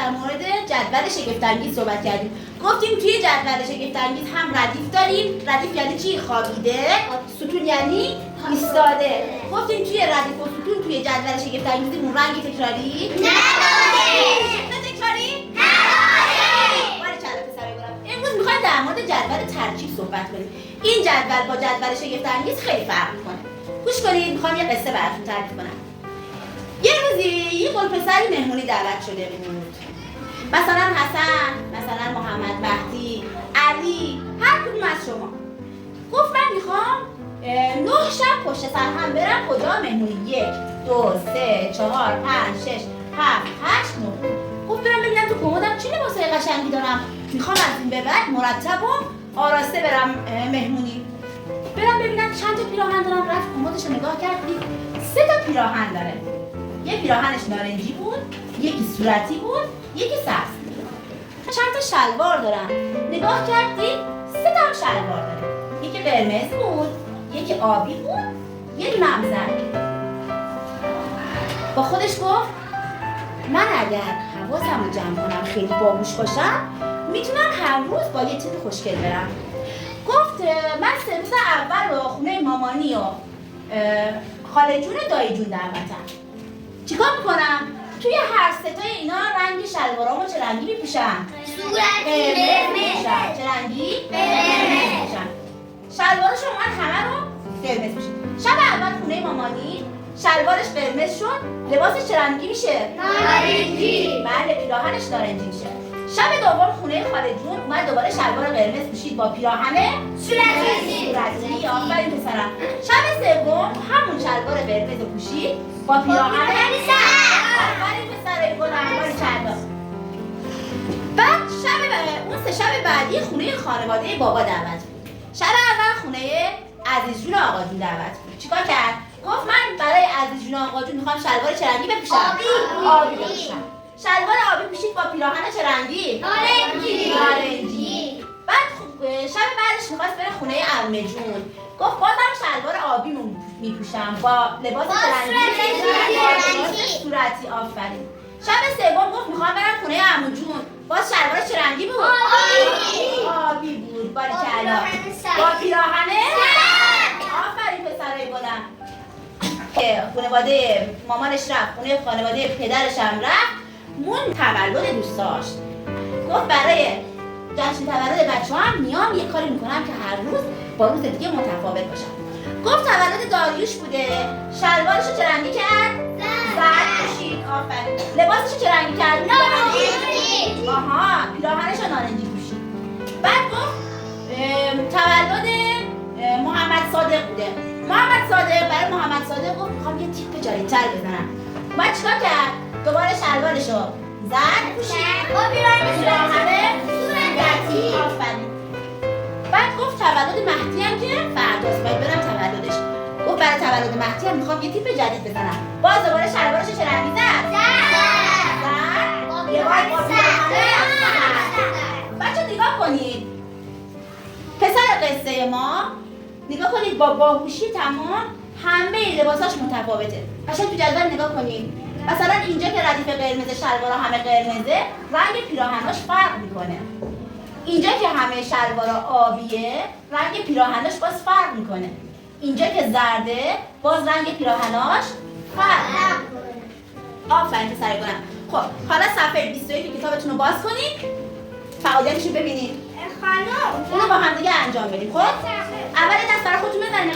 در مورد جدول شگفت‌انگیز صحبت کردیم. گفتیم توی جدول شگفت‌انگیز هم ردیف داریم. ردیف یعنی چی؟ خوابیده. ستون یعنی ایستاده. گفتیم توی ردیف و ستون توی جدول شگفت‌انگیزمون رنگ تکراری نداره. تکراری؟ نداره. باریکلا پسرای گلم. امروز می‌خوایم در مورد جدول ترکیب صحبت کنیم. این جدول با جدول شگفت‌انگیز خیلی فرق می‌کنه. گوش کنید، می‌خوام یه قصه براتون تعریف کنم. یه روزی یه قول پسری مهمونی دعوت شده بود. مثلا حسن، مثلا محمد مهدی، علی، هر کدوم از شما. گفت من میخوام 9 شب پشت سر هم برم کجا مهمونی. 1 2 3 4 5 6 7 8 9. گفت برم ببینم تو کمدم چه لباسای قشنگی دارم. میخوام از این به بعد مرتب و آراسته برم مهمونی. برم ببینم چند تا پیراهن دارم. رفت کمدش رو نگاه کرد، دید 3 تا پیراهن داره. یه پیراهنش نارنجی بود، یکی صورتی بود، یکی سبز. چند تا شلوار دارم. نگاه کرد دید 3 تا هم شلوار داره. یکی قرمز بود، یکی آبی بود، یه دونه هم زرد. با خودش گفت من اگر حواسم رو جمع کنم خیلی باهوش باشم میتونم هر روز با یه تیپ خوشگل برم. گفت من 3 روز اول رو خونه مامانی و خاله جون و دایی جون دعوتم. چیکار میکنم؟ توی هر 3 تا اینا رنگ شلوارامو چه رنگی میپوشم؟ قرمز میپوشم. چه رنگی؟ قرمز میپوشم. شلوارشو من همه رو قرمز میپوشم. شب اول خونه مامانی شلوارش قرمز شد، لباسش چه رنگی میشه؟ نارنجی. بله، پیراهنش نارنجی میشه. شب دوم خونه خاله جون اومد دوباره شلوار قرمز پوشید با پیراهن صورتی. آفرین پسرم. شب سوم همون شلوار قرمز رو پوشید با پیراهن آفرین پسرای گلم. باریکلا. بعد اون 3 شب بعدی خونه خانواده بابا دعوت بود. شب اول خونه عزیز جون آقا جون دعوت بود. چیکار کرد؟ گفت من برای عزیز جون آقا جون میخوام شلوار چه رنگی بپوشم؟ آبی بپوشم. شلوار آبی پوشید با پیراهن چه رنگی؟ نارنجی. بعد شب بعدش میخواست بره خونه عمه جون. گفت بازم شلوار آبی میپوشم با لباس چه رنگی؟ صورتی. آفرین. شب سوم گفت میخوام برم خونه عمو جون. باز شلوارش چه رنگی بود؟ آبی بود. باریکلا. با پیراهن آفرین پسرای گلم. که خانواده مامانش رفت خونه خانواده پدرش هم رفت. مون تولد دوست داشت. گفت برای جشن تولد بچه‌ها هم میام یه کاری میکنم که هر روز با روز دیگه متفاوت باشم. گفت تولد داریوش بوده. شلوارشو چه رنگی کرد؟ زرد پوشید. آفرین. لباسشو چه رنگی کرد؟ نارنجی. آها، پیراهنشو نارنجی پوشید. بعد گفت تولد محمد صادق بوده. محمد صادق برای محمد صادق گفت میخوام یه تیپ جدیدتر بزنم. بعد چیکار کرد؟ دوباره شلوارشو زرد پوشید با پیراهن صورتی. آفرین. بعد گفت تولد مهدی هم که فرداست باید برم تولدش. گفت برای تولد مهدی هم میخوام یه تیپ جدید بزنم. باز دوباره شلوارشو چه رنگی زد؟ زرد. با پیراهن. بچه نگاه کنید. پسر قصه ما نگاه کنید با باهوشی تمام همه لباساش متفاوته. قشنگ تو جدول نگاه کنید. مثلا اینجا که ردیف قرمز شلوارا همه قرمزه، رنگ پیراهناش فرق میکنه. اینجا که همه شلوارا آبیه، رنگ پیراهناش باز فرق میکنه. اینجا که زرده، باز رنگ پیراهناش فرق میکنه. آفرین پسرای گلم. خب حالا صفحه 21 کتابتون رو باز کنید. فعالیتشو ببینید. خانم اونو با هم دیگه انجام بدیم. خب اول دست برای خودتون بزنید.